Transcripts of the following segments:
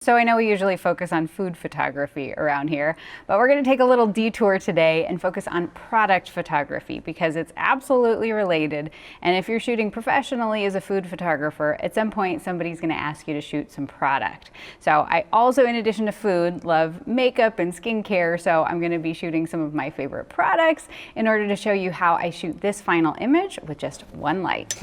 So I know we usually focus on food photography around here, but we're going to take a little detour today and focus on product photography because it's absolutely related. And if you're shooting professionally as a food photographer, at some point somebody's going to ask you to shoot some product. So I also, in addition to food, love makeup and skincare. So I'm going to be shooting some of my favorite products in order to show you how I shoot this final image with just one light.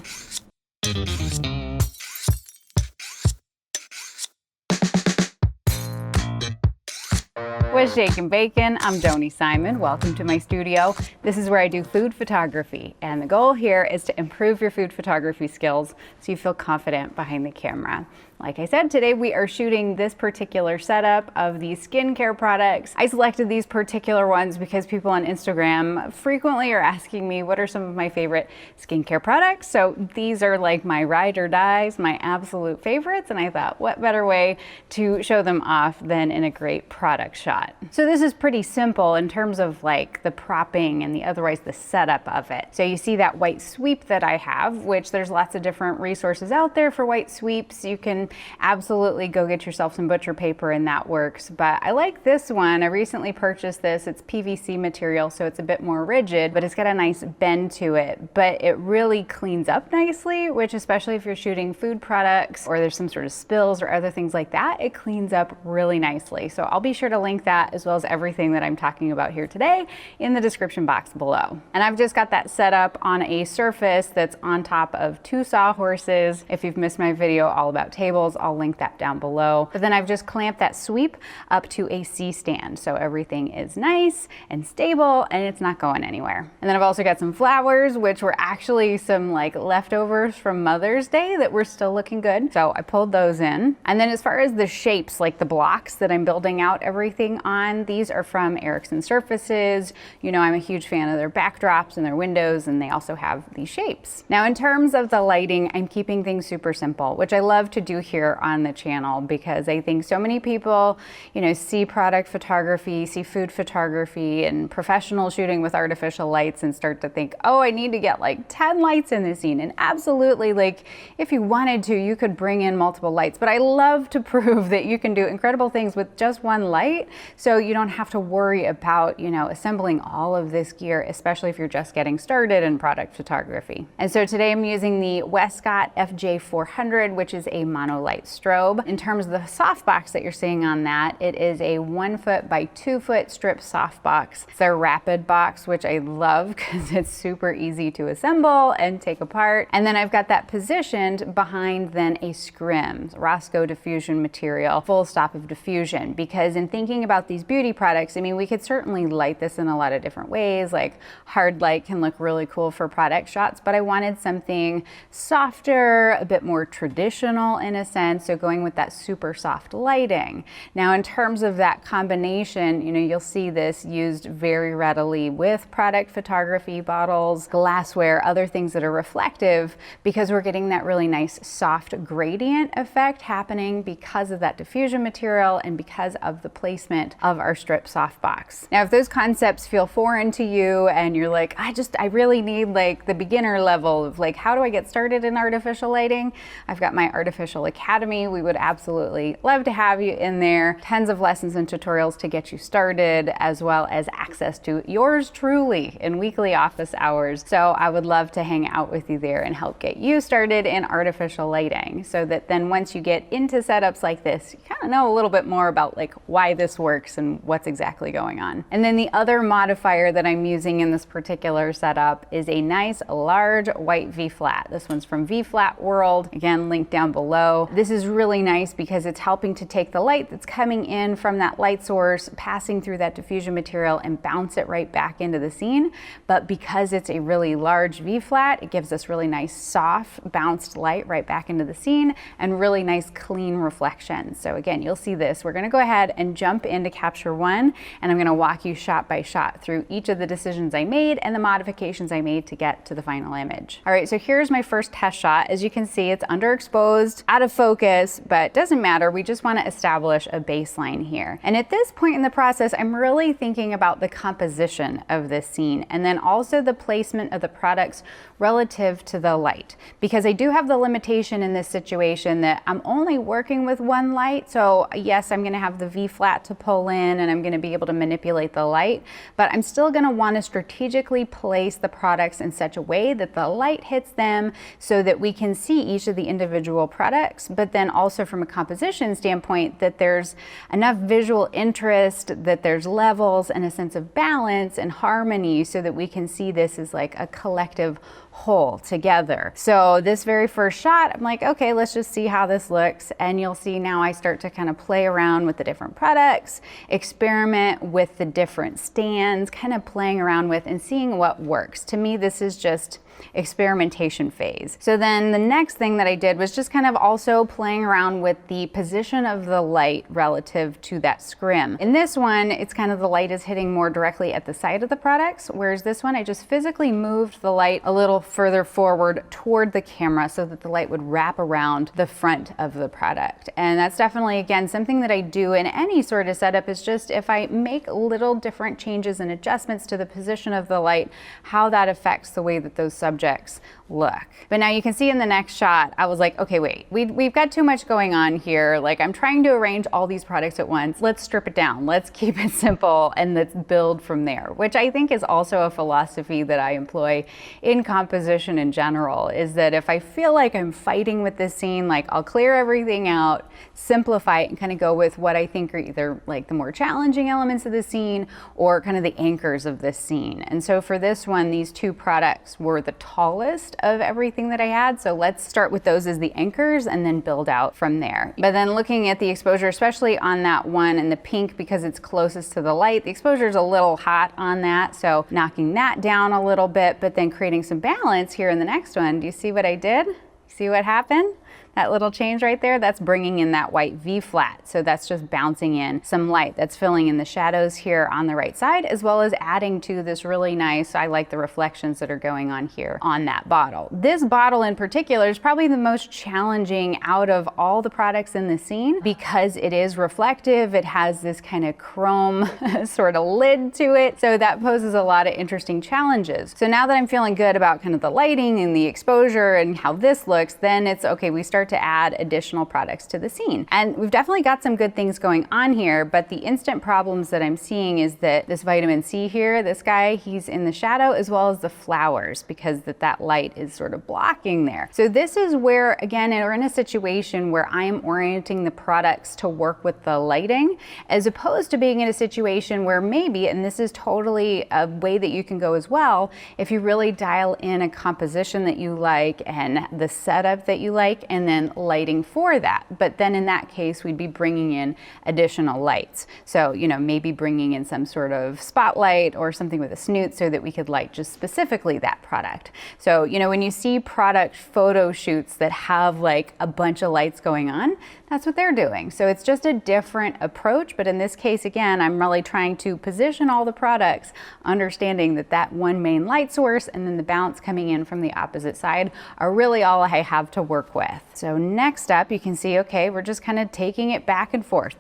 What's shakin' bacon? I'm Joni Simon. Welcome to my studio. This is where I do food photography, and the goal here is to improve your food photography skills so you feel confident behind the camera. Like I said, today we are shooting this particular setup of these skincare products. I selected these particular ones because people on Instagram frequently are asking me what are some of my favorite skincare products. So these are like my ride or dies, my absolute favorites, and I thought what better way to show them off than in a great product shot. So this is pretty simple in terms of like the propping and otherwise the setup of it. So you see that white sweep that I have, which there's lots of different resources out there for white sweeps. You can absolutely go get yourself some butcher paper and that works, but I like this one. I recently purchased this. It's PVC material, so it's a bit more rigid, but it's got a nice bend to it, but it really cleans up nicely, which especially if you're shooting food products or there's some sort of spills or other things like that, it cleans up really nicely. So I'll be sure to link that as well as everything that I'm talking about here today in the description box below. And I've just got that set up on a surface that's on top of two sawhorses. If you've missed my video all about tables, I'll link that down below. But then I've just clamped that sweep up to a C-stand. So everything is nice and stable and it's not going anywhere. And then I've also got some flowers, which were actually some like leftovers from Mother's Day that were still looking good. So I pulled those in. And then as far as the shapes, like the blocks that I'm building out everything on, these are from Erickson Surfaces. You know, I'm a huge fan of their backdrops and their windows, and they also have these shapes. Now, in terms of the lighting, I'm keeping things super simple, which I love to do here on the channel because I think so many people, you know, see product photography, see food photography and professional shooting with artificial lights and start to think, oh, I need to get like 10 lights in the scene. And absolutely, like if you wanted to, you could bring in multiple lights, but I love to prove that you can do incredible things with just one light. So you don't have to worry about, you know, assembling all of this gear, especially if you're just getting started in product photography. And so today I'm using the Westcott FJ400, which is a monolight strobe. In terms of the softbox that you're seeing on that, it is a 1 foot by 2 foot strip softbox. It's a rapid box, which I love because it's super easy to assemble and take apart. And then I've got that positioned behind then a scrim, Roscoe diffusion material, full stop of diffusion, because in thinking about these beauty products, I mean, we could certainly light this in a lot of different ways, like hard light can look really cool for product shots, but I wanted something softer, a bit more traditional in a sense, so going with that super soft lighting. Now, in terms of that combination, you know, you'll see this used very readily with product photography, bottles, glassware, other things that are reflective, because we're getting that really nice soft gradient effect happening because of that diffusion material and because of the placement of our strip softbox. Now, if those concepts feel foreign to you and you're like, I really need like the beginner level of like, how do I get started in artificial lighting? I've got my Artificial Academy. We would absolutely love to have you in there. Tons of lessons and tutorials to get you started, as well as access to yours truly in weekly office hours. So I would love to hang out with you there and help get you started in artificial lighting so that then once you get into setups like this, you kind of know a little bit more about like why this works and what's exactly going on. And then the other modifier that I'm using in this particular setup is a nice large white V-flat. This one's from V-Flat World. Again, linked down below. This is really nice because it's helping to take the light that's coming in from that light source, passing through that diffusion material and bounce it right back into the scene. But because it's a really large V-flat, it gives us really nice soft bounced light right back into the scene and really nice clean reflections. So again, you'll see this. We're gonna go ahead and jump into capture one, and I'm gonna walk you shot by shot through each of the decisions I made and the modifications I made to get to the final image. All right, so here's my first test shot. As you can see, it's underexposed, out of focus, but doesn't matter. We just want to establish a baseline here. And at this point in the process, I'm really thinking about the composition of this scene and then also the placement of the products relative to the light. Because I do have the limitation in this situation that I'm only working with one light. So yes, I'm going to have the V flat to pull in and I'm going to be able to manipulate the light, but I'm still going to want to strategically place the products in such a way that the light hits them so that we can see each of the individual products, but then also from a composition standpoint that there's enough visual interest, that there's levels and a sense of balance and harmony so that we can see this as like a collective whole together. So this very first shot, I'm like, okay, let's just see how this looks. And you'll see now I start to kind of play around with the different products, experiment with the different stands, kind of playing around with and seeing what works. To me, this is just experimentation phase. So then the next thing that I did was just kind of also playing around with the position of the light relative to that scrim. In this one, it's kind of the light is hitting more directly at the side of the products, whereas this one, I just physically moved the light a little further forward toward the camera so that the light would wrap around the front of the product. And that's definitely, again, something that I do in any sort of setup is just if I make little different changes and adjustments to the position of the light, how that affects the way that those subjects look. But now you can see in the next shot, I was like, okay, wait, we've got too much going on here. Like I'm trying to arrange all these products at once. Let's strip it down. Let's keep it simple and let's build from there, which I think is also a philosophy that I employ in composition in general, is that if I feel like I'm fighting with this scene, like I'll clear everything out, simplify it and kind of go with what I think are either like the more challenging elements of the scene or kind of the anchors of this scene. And so for this one, these two products were the tallest of everything that I had. So let's start with those as the anchors and then build out from there. But then looking at the exposure, especially on that one in the pink, because it's closest to the light, the exposure is a little hot on that. So knocking that down a little bit, but then creating some balance here in the next one. Do you see what I did? See what happened? That little change right there, that's bringing in that white V flat. So that's just bouncing in some light. That's filling in the shadows here on the right side, as well as adding to this really nice, I like the reflections that are going on here on that bottle. This bottle in particular is probably the most challenging out of all the products in the scene because it is reflective. It has this kind of chrome sort of lid to it. So that poses a lot of interesting challenges. So now that I'm feeling good about kind of the lighting and the exposure and how this looks, then it's okay, we start to add additional products to the scene. And we've definitely got some good things going on here, but the instant problems that I'm seeing is that this vitamin C here, this guy, he's in the shadow as well as the flowers because that light is sort of blocking there. So this is where, again, we're in a situation where I am orienting the products to work with the lighting as opposed to being in a situation where maybe, and this is totally a way that you can go as well, if you really dial in a composition that you like and the setup that you like, and then lighting for that. But then in that case, we'd be bringing in additional lights. So, you know, maybe bringing in some sort of spotlight or something with a snoot so that we could light just specifically that product. So, you know, when you see product photo shoots that have like a bunch of lights going on, that's what they're doing. So it's just a different approach. But in this case, again, I'm really trying to position all the products, understanding that one main light source and then the bounce coming in from the opposite side are really all I have to work with. So next up, you can see, okay, we're just kind of taking it back and forth,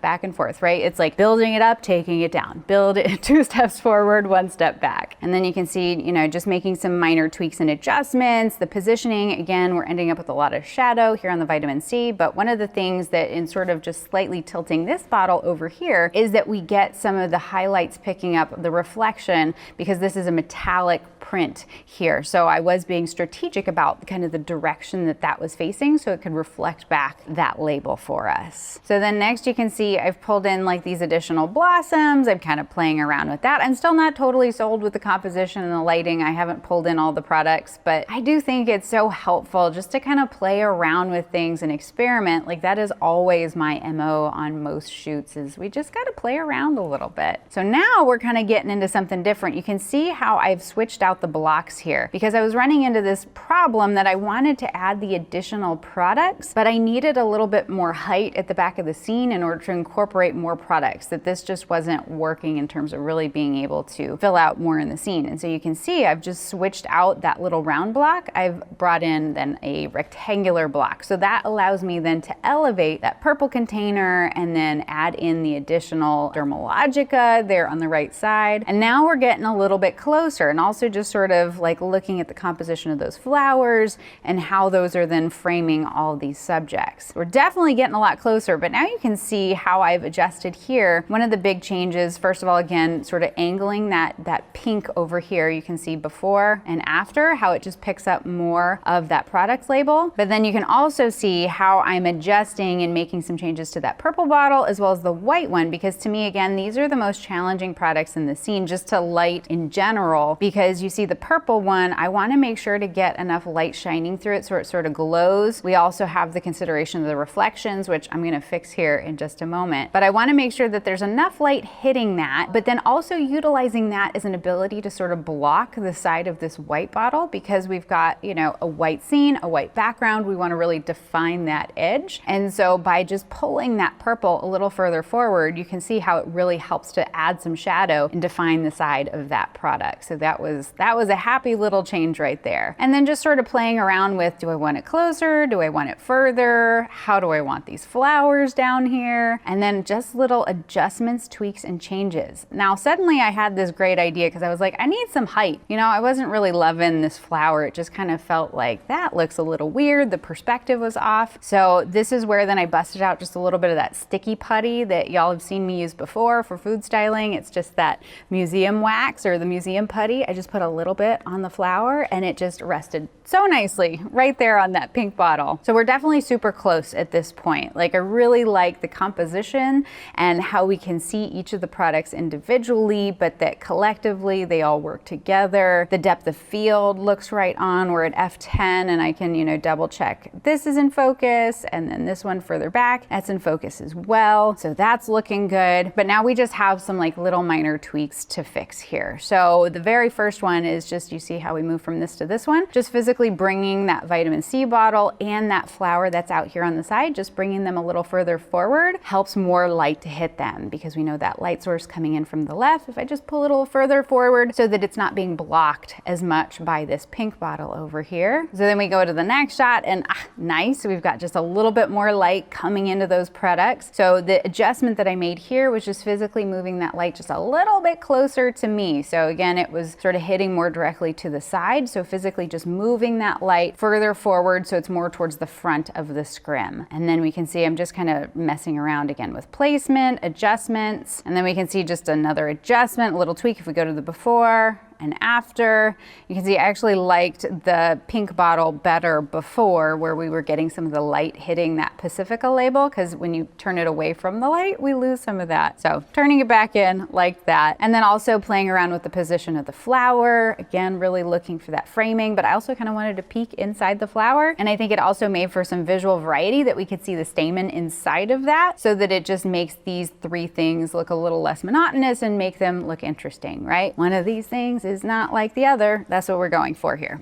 right? It's like building it up, taking it down, build it 2 steps forward, 1 step back. And then you can see, you know, just making some minor tweaks and adjustments. The positioning, again, we're ending up with a lot of shadow here on the vitamin C. But one of the things that in sort of just slightly tilting this bottle over here is that we get some of the highlights picking up the reflection because this is a metallic print here. So I was being strategic about kind of the direction that was facing so it could reflect back that label for us. So then next you can see I've pulled in like these additional blossoms. I'm kind of playing around with that. I'm still not totally sold with the composition and the lighting. I haven't pulled in all the products, but I do think it's so helpful just to kind of play around with things and experiment. Like that is always my MO on most shoots, is we just got to play around a little bit. So now we're kind of getting into something different. You can see how I've switched out out the blocks here because I was running into this problem that I wanted to add the additional products, but I needed a little bit more height at the back of the scene in order to incorporate more products, that this just wasn't working in terms of really being able to fill out more in the scene. And so you can see I've just switched out that little round block. I've brought in then a rectangular block. So that allows me then to elevate that purple container and then add in the additional Dermalogica there on the right side. And now we're getting a little bit closer, and also just sort of like looking at the composition of those flowers and how those are then framing all of these subjects. We're definitely getting a lot closer, but now you can see how I've adjusted here. One of the big changes, first of all, again, sort of angling that pink over here. You can see before and after how it just picks up more of that product label. But then you can also see how I'm adjusting and making some changes to that purple bottle as well as the white one, because to me, again, these are the most challenging products in the scene just to light in general, because you see the purple one, I want to make sure to get enough light shining through it so it sort of glows. We also have the consideration of the reflections, which I'm going to fix here in just a moment. But I want to make sure that there's enough light hitting that, but then also utilizing that as an ability to sort of block the side of this white bottle, because we've got, you know, a white scene, a white background. We want to really define that edge. And so by just pulling that purple a little further forward, you can see how it really helps to add some shadow and define the side of that product. So that was a happy little change right there. And then just sort of playing around with, do I want it closer? Do I want it further? How do I want these flowers down here? And then just little adjustments, tweaks, and changes. Now, suddenly I had this great idea because I was like, I need some height. You know, I wasn't really loving this flower. It just kind of felt like that looks a little weird. The perspective was off. So this is where then I busted out just a little bit of that sticky putty that y'all have seen me use before for food styling. It's just that museum wax or the museum putty. I just put a little bit on the flower and it just rested so nicely right there on that pink bottle. So we're definitely super close at this point. Like, I really like the composition and how we can see each of the products individually, but that collectively they all work together. The depth of field looks right on. We're at F10 and I can, you know, double check this is in focus, and then this one further back, that's in focus as well. So that's looking good. But now we just have some like little minor tweaks to fix here. So the very first one is just, you see how we move from this to this one, just physically bringing that vitamin C bottle and that flower that's out here on the side, just bringing them a little further forward helps more light to hit them, because we know that light source coming in from the left. If I just pull it a little further forward so that it's not being blocked as much by this pink bottle over here. So then we go to the next shot and nice, we've got just a little bit more light coming into those products. So the adjustment that I made here was just physically moving that light just a little bit closer to me. So again, it was sort of hitting more directly to the side. So physically just moving that light further forward so it's more towards the front of the scrim. And then we can see I'm just kind of messing around again with placement, adjustments, and then we can see just another adjustment, a little tweak if we go to the before and after. You can see I actually liked the pink bottle better before, where we were getting some of the light hitting that Pacifica label, because when you turn it away from the light, we lose some of that. So turning it back in like that. And then also playing around with the position of the flower. Again, really looking for that framing, but I also kind of wanted to peek inside the flower. And I think it also made for some visual variety that we could see the stamen inside of that, so that it just makes these three things look a little less monotonous and make them look interesting, right? One of these things is not like the other. That's what we're going for here.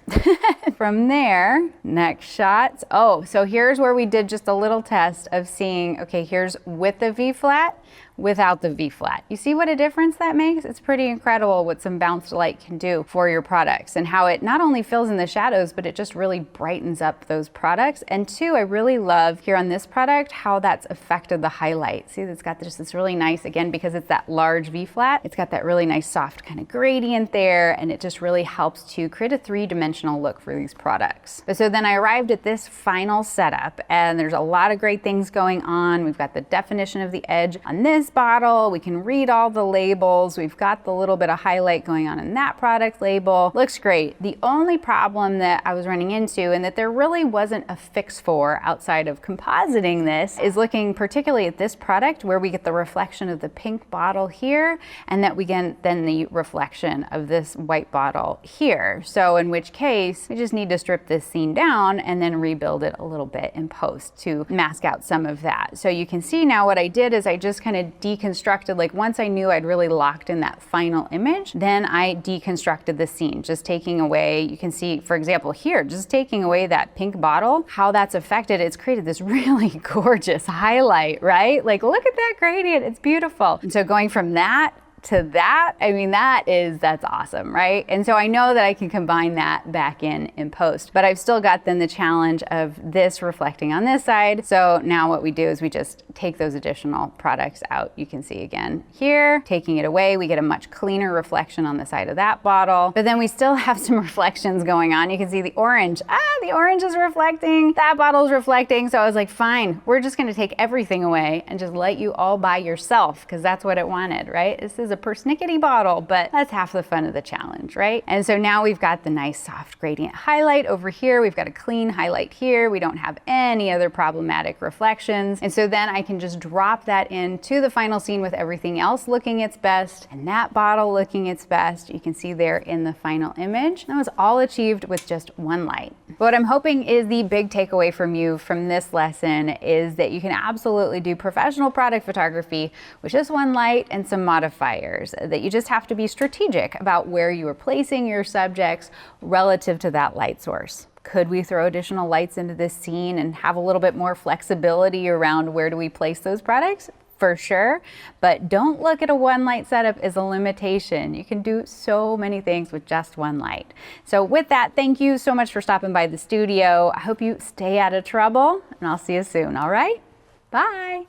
From there, next shot. Oh, so here's where we did just a little test of seeing, okay, here's with the V flat, without the V flat. You see what a difference that makes? It's pretty incredible what some bounced light can do for your products, and how it not only fills in the shadows, but it just really brightens up those products. And two, I really love here on this product how that's affected the highlight. See, it's got this really nice, again, because it's that large V flat, it's got that really nice soft kind of gradient there, and it just really helps to create a three-dimensional look for these products. But so then I arrived at this final setup, and there's a lot of great things going on. We've got the definition of the edge on this bottle. We can read all the labels. We've got the little bit of highlight going on in that product label. Looks great. The only problem that I was running into, and that there really wasn't a fix for outside of compositing this, is looking particularly at this product where we get the reflection of the pink bottle here, and that we get then the reflection of this white bottle here. So in which case, we just need to strip this scene down and then rebuild it a little bit in post to mask out some of that. So you can see now what I did is I just kind of deconstructed, like once I knew I'd really locked in that final image, then I deconstructed the scene, just taking away, you can see, for example, here, just taking away that pink bottle, how that's affected, it's created this really gorgeous highlight, right? Like, look at that gradient, it's beautiful. And so going from that to that, I mean, that's awesome, right? And so I know that I can combine that back in post, but I've still got then the challenge of this reflecting on this side. So now what we do is we just take those additional products out. You can see again here, taking it away, we get a much cleaner reflection on the side of that bottle, but then we still have some reflections going on. You can see the orange, the orange is reflecting, that bottle's reflecting. So I was like, fine, we're just gonna take everything away and just let you all by yourself, because that's what it wanted, right? This is a persnickety bottle, but that's half the fun of the challenge, right? And so now we've got the nice soft gradient highlight over here. We've got a clean highlight here. We don't have any other problematic reflections. And so then I can just drop that into the final scene with everything else looking its best and that bottle looking its best. You can see there in the final image. That was all achieved with just one light. But what I'm hoping is the big takeaway from you from this lesson is that you can absolutely do professional product photography with just one light and some modifiers. That you just have to be strategic about where you are placing your subjects relative to that light source. Could we throw additional lights into this scene and have a little bit more flexibility around where do we place those products? For sure, but don't look at a one light setup as a limitation. You can do so many things with just one light. So with that, thank you so much for stopping by the studio. I hope you stay out of trouble, and I'll see you soon, all right? Bye.